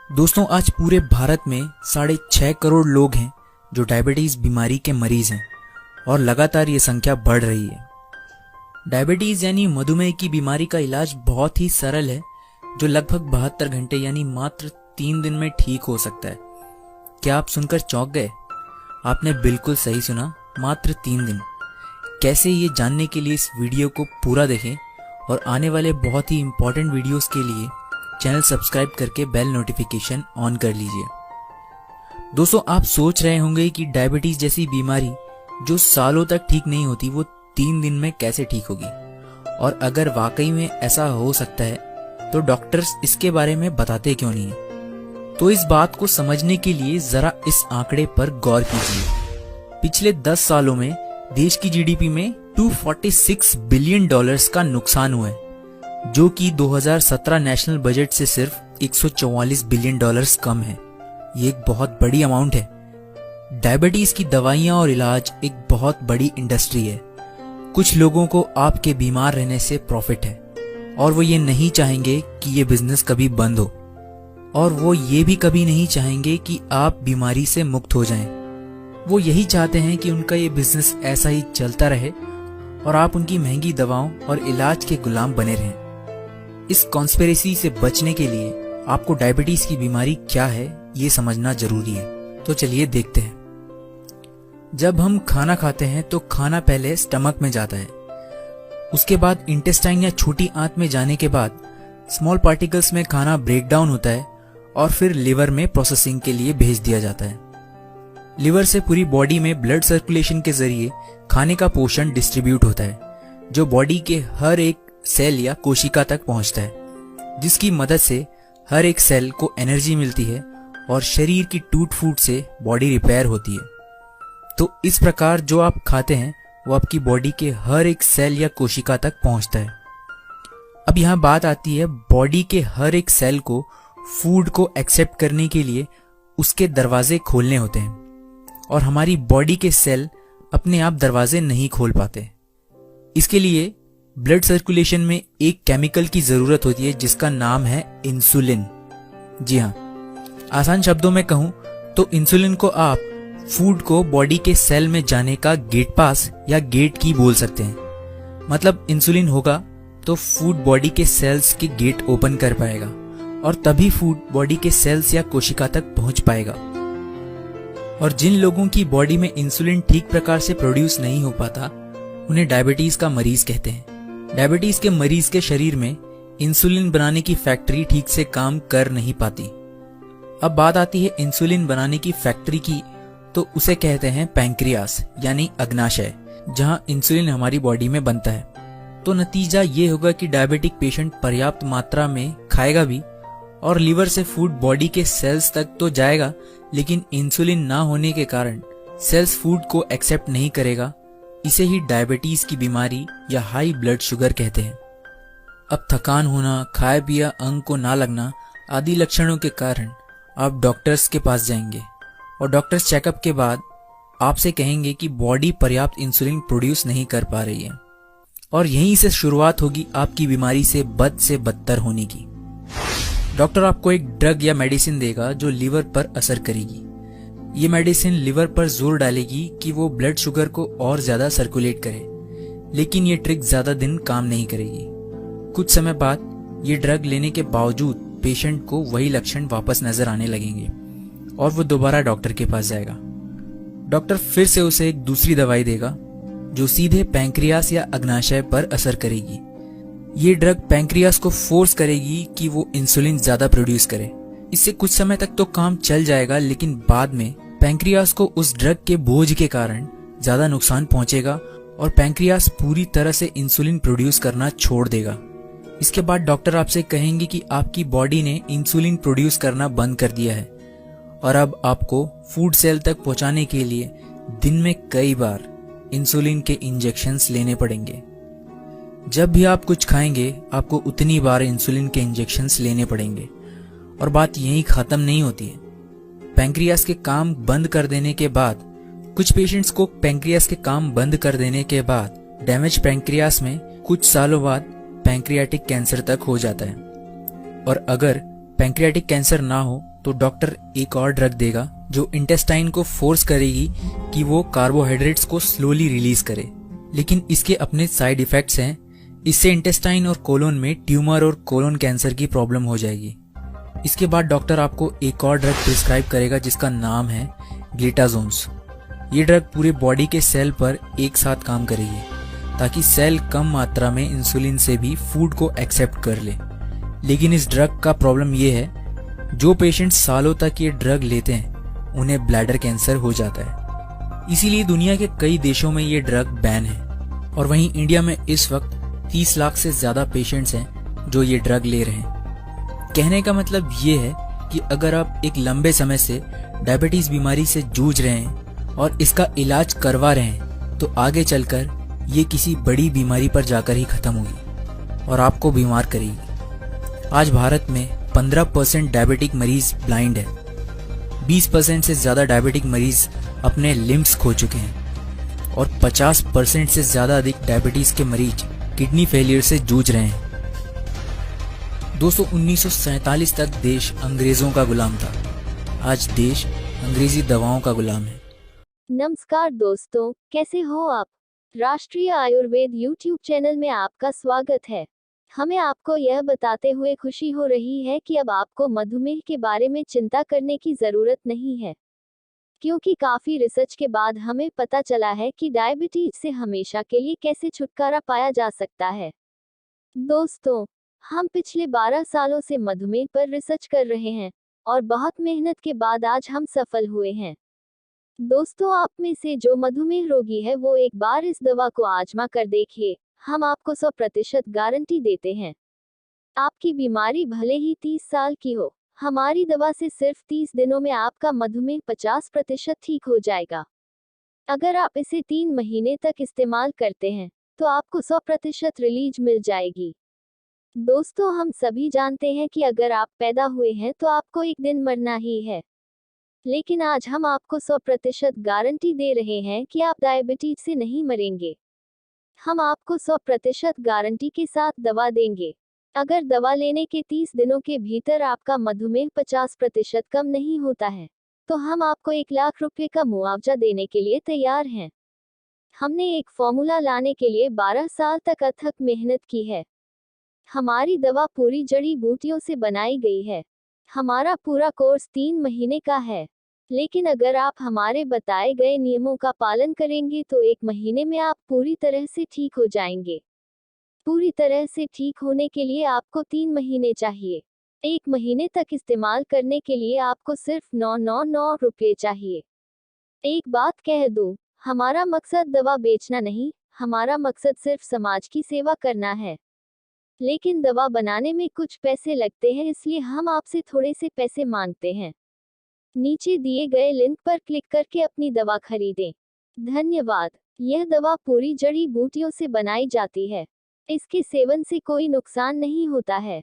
दोस्तों, आज पूरे भारत में 6.5 करोड़ लोग हैं जो डायबिटीज बीमारी के मरीज हैं और लगातार ये संख्या बढ़ रही है। डायबिटीज यानी मधुमेह की बीमारी का इलाज बहुत ही सरल है, जो लगभग 72 घंटे यानी मात्र 3 दिन में ठीक हो सकता है। क्या आप सुनकर चौंक गए? आपने बिल्कुल सही सुना, मात्र 3 दिन। कैसे, ये जानने के लिए इस वीडियो को पूरा देखें और आने वाले बहुत ही इंपॉर्टेंट वीडियोस के लिए चैनल सब्सक्राइब करके बेल नोटिफिकेशन ऑन कर लीजिए। दोस्तों, आप सोच रहे होंगे कि डायबिटीज जैसी बीमारी जो सालों तक ठीक नहीं होती, वो 3 दिन में कैसे ठीक होगी, और अगर वाकई में ऐसा हो सकता है तो डॉक्टर्स इसके बारे में बताते क्यों नहीं है? तो इस बात को समझने के लिए जरा इस आंकड़े पर गौर कीजिए। पिछले 10 सालों में देश की जीडीपी में $246 बिलियन का नुकसान हुआ है, जो कि 2017 नेशनल बजट से सिर्फ $144 बिलियन कम है। ये एक बहुत बड़ी अमाउंट है। डायबिटीज की दवाइयां और इलाज एक बहुत बड़ी इंडस्ट्री है। कुछ लोगों को आपके बीमार रहने से प्रॉफिट है और वो ये नहीं चाहेंगे कि ये बिजनेस कभी बंद हो, और वो ये भी कभी नहीं चाहेंगे कि आप बीमारी से मुक्त हो जाएं। वो यही चाहते हैं कि उनका ये बिजनेस ऐसा ही चलता रहे और आप उनकी महंगी दवाओं और इलाज के गुलाम बने रहें। इस कॉन्स्पिरेसी से बचने के लिए आपको डायबिटीज की बीमारी क्या है ये समझना जरूरी है। तो चलिए देखते हैं। जब हम खाना खाते हैं तो खाना पहले स्टमक में जाता है, उसके बाद इंटेस्टाइन या छोटी आंत में जाने के बाद स्मॉल पार्टिकल्स में खाना ब्रेक डाउन होता है और फिर लिवर में प्रोसेसिंग के लिए भेज दिया जाता है। लिवर से पूरी बॉडी में ब्लड सर्कुलेशन के जरिए खाने का पोषण डिस्ट्रीब्यूट होता है, जो बॉडी के हर एक सेल या कोशिका तक पहुंचता है, जिसकी मदद से हर एक सेल को एनर्जी मिलती है और शरीर की टूट फूट से बॉडी रिपेयर होती है। तो इस प्रकार जो आप खाते हैं वो आपकी बॉडी के हर एक सेल या कोशिका तक पहुंचता है। अब यहाँ बात आती है, बॉडी के हर एक सेल को फूड को एक्सेप्ट करने के लिए उसके दरवाजे खोलने होते हैं, और हमारी बॉडी के सेल अपने आप दरवाजे नहीं खोल पाते। इसके लिए ब्लड सर्कुलेशन में एक केमिकल की जरूरत होती है जिसका नाम है इंसुलिन। जी हाँ, आसान शब्दों में कहूं तो इंसुलिन को आप फूड को बॉडी के सेल में जाने का गेट पास या गेट की बोल सकते हैं। मतलब इंसुलिन होगा तो फूड बॉडी के सेल्स के गेट ओपन कर पाएगा और तभी फूड बॉडी के सेल्स या कोशिका तक पहुंच पाएगा। और जिन लोगों की बॉडी में इंसुलिन ठीक प्रकार से प्रोड्यूस नहीं हो पाता, उन्हें डायबिटीज का मरीज कहते हैं। डायबिटीज के मरीज के शरीर में इंसुलिन बनाने की फैक्ट्री ठीक से काम कर नहीं पाती। अब बात आती है इंसुलिन बनाने की फैक्ट्री की, तो उसे कहते हैं पैंक्रियास यानी अग्नाशय, जहां इंसुलिन हमारी बॉडी में बनता है। तो नतीजा ये होगा कि डायबिटिक पेशेंट पर्याप्त मात्रा में खाएगा भी और लिवर से फूड बॉडी के सेल्स तक तो जाएगा, लेकिन इंसुलिन ना होने के कारण सेल्स फूड को एक्सेप्ट नहीं करेगा। इसे ही डायबिटीज की बीमारी या हाई ब्लड शुगर कहते हैं। अब थकान होना, खाए पिया अंग को ना लगना आदि लक्षणों के कारण आप डॉक्टर्स के पास जाएंगे और डॉक्टर्स चेकअप के बाद आपसे कहेंगे कि बॉडी पर्याप्त इंसुलिन प्रोड्यूस नहीं कर पा रही है, और यहीं से शुरुआत होगी आपकी बीमारी से बद से बदतर होने की। डॉक्टर आपको एक ड्रग या मेडिसिन देगा जो लिवर पर असर करेगी। ये मेडिसिन लिवर पर जोर डालेगी कि वो ब्लड शुगर को और ज्यादा सर्कुलेट करे, लेकिन ये ट्रिक ज्यादा दिन काम नहीं करेगी। कुछ समय बाद ये ड्रग लेने के बावजूद पेशेंट को वही लक्षण वापस नजर आने लगेंगे और वो दोबारा डॉक्टर के पास जाएगा। डॉक्टर फिर से उसे एक दूसरी दवाई देगा जो सीधे पैंक्रियास या अग्नाशय पर असर करेगी। ये ड्रग पैंक्रियास को फोर्स करेगी कि वो इंसुलिन ज्यादा प्रोड्यूस करे। इससे कुछ समय तक तो काम चल जाएगा, लेकिन बाद में पैंक्रियास को उस ड्रग के बोझ के कारण ज्यादा नुकसान पहुंचेगा और पैंक्रियास पूरी तरह से इंसुलिन प्रोड्यूस करना छोड़ देगा। इसके बाद डॉक्टर आपसे कहेंगे कि आपकी बॉडी ने इंसुलिन प्रोड्यूस करना बंद कर दिया है और अब आपको फूड सेल तक पहुंचाने के लिए दिन में कई बार इंसुलिन के इंजेक्शंस लेने पड़ेंगे। जब भी आप कुछ खाएंगे आपको उतनी बार इंसुलिन के इंजेक्शंस लेने पड़ेंगे। और बात यहीं खत्म नहीं होती है। पैंक्रियास के काम बंद कर देने के बाद कुछ पेशेंट्स को पैंक्रियास के काम बंद कर देने के बाद डैमेज पैंक्रियास में कुछ सालों बाद पैंक्रियाटिक कैंसर तक हो जाता है। और अगर पैंक्रियाटिक कैंसर ना हो तो डॉक्टर एक और ड्रग देगा जो इंटेस्टाइन को फोर्स करेगी कि वो कार्बोहाइड्रेट्स को स्लोली रिलीज करे। लेकिन इसके अपने साइड इफेक्ट्स हैं। इससे इंटेस्टाइन और कोलोन में ट्यूमर और कोलोन कैंसर की प्रॉब्लम हो जाएगी। इसके बाद डॉक्टर आपको एक और ड्रग प्रिस्क्राइब करेगा जिसका नाम है ग्लिटाजोन्स। ये ड्रग पूरे बॉडी के सेल पर एक साथ काम करेगी ताकि सेल कम मात्रा में इंसुलिन से भी फूड को एक्सेप्ट कर ले। लेकिन इस ड्रग का प्रॉब्लम ये है, जो पेशेंट सालों तक ये ड्रग लेते हैं उन्हें ब्लैडर कैंसर हो जाता है। इसीलिए दुनिया के कई देशों में ये ड्रग बैन है और वहीं इंडिया में इस वक्त 30 लाख से ज्यादा पेशेंट्स हैं जो ये ड्रग ले रहे हैं। कहने का मतलब ये है कि अगर आप एक लंबे समय से डायबिटीज बीमारी से जूझ रहे हैं और इसका इलाज करवा रहे हैं तो आगे चलकर ये किसी बड़ी बीमारी पर जाकर ही खत्म होगी और आपको बीमार करेगी। आज भारत में 15% डायबिटिक मरीज ब्लाइंड है। 20% से ज्यादा डायबिटिक मरीज अपने लिम्स खो चुके हैं और 50% से ज्यादा अधिक डायबिटीज के मरीज किडनी फेलियर से जूझ रहे हैं। दोस्तों, 1947 तक देश अंग्रेजों का गुलाम था। आज देश अंग्रेजी दवाओं का गुलाम है। नमस्कार दोस्तों, कैसे हो आप? राष्ट्रीय आयुर्वेद YouTube चैनल में आपका स्वागत है। हमें आपको यह बताते हुए खुशी हो रही है कि अब आपको मधुमेह के बारे में चिंता करने की जरूरत नहीं है, क्योंकि काफी रिसर्च के बाद हमें पता चला है कि डायबिटीज से हमेशा के लिए कैसे छुटकारा पाया जा सकता है। दोस्तों, हम पिछले 12 सालों से मधुमेह पर रिसर्च कर रहे हैं और बहुत मेहनत के बाद आज हम सफल हुए हैं। दोस्तों, आप में से जो मधुमेह रोगी है वो एक बार इस दवा को आजमा कर देखिए। हम आपको 100% गारंटी देते हैं। आपकी बीमारी भले ही 30 साल की हो, हमारी दवा से सिर्फ 30 दिनों में आपका मधुमेह 50% ठीक हो जाएगा। अगर आप इसे 3 महीने तक इस्तेमाल करते हैं तो आपको 100% रिलीज मिल जाएगी। दोस्तों, हम सभी जानते हैं कि अगर आप पैदा हुए हैं तो आपको एक दिन मरना ही है, लेकिन आज हम आपको 100% गारंटी दे रहे हैं कि आप डायबिटीज से नहीं मरेंगे। हम आपको 100% गारंटी के साथ दवा देंगे। अगर दवा लेने के 30 दिनों के भीतर आपका मधुमेह 50% कम नहीं होता है तो हम आपको 1 लाख रुपए का मुआवजा देने के लिए तैयार हैं। हमने एक फॉर्मूला लाने के लिए 12 साल तक अथक मेहनत की है। हमारी दवा पूरी जड़ी बूटियों से बनाई गई है। हमारा पूरा कोर्स 3 महीने का है, लेकिन अगर आप हमारे बताए गए नियमों का पालन करेंगे तो 1 महीने में आप पूरी तरह से ठीक हो जाएंगे। पूरी तरह से ठीक होने के लिए आपको 3 महीने चाहिए। 1 महीने तक इस्तेमाल करने के लिए आपको सिर्फ 999 रुपये चाहिए। एक बात कह दूं, हमारा मकसद दवा बेचना नहीं, हमारा मकसद सिर्फ समाज की सेवा करना है। लेकिन दवा बनाने में कुछ पैसे लगते हैं, इसलिए हम आपसे थोड़े से पैसे मांगते हैं। नीचे दिए गए लिंक पर क्लिक करके अपनी दवा खरीदें। धन्यवाद। यह दवा पूरी जड़ी बूटियों से बनाई जाती है। इसके सेवन से कोई नुकसान नहीं होता है।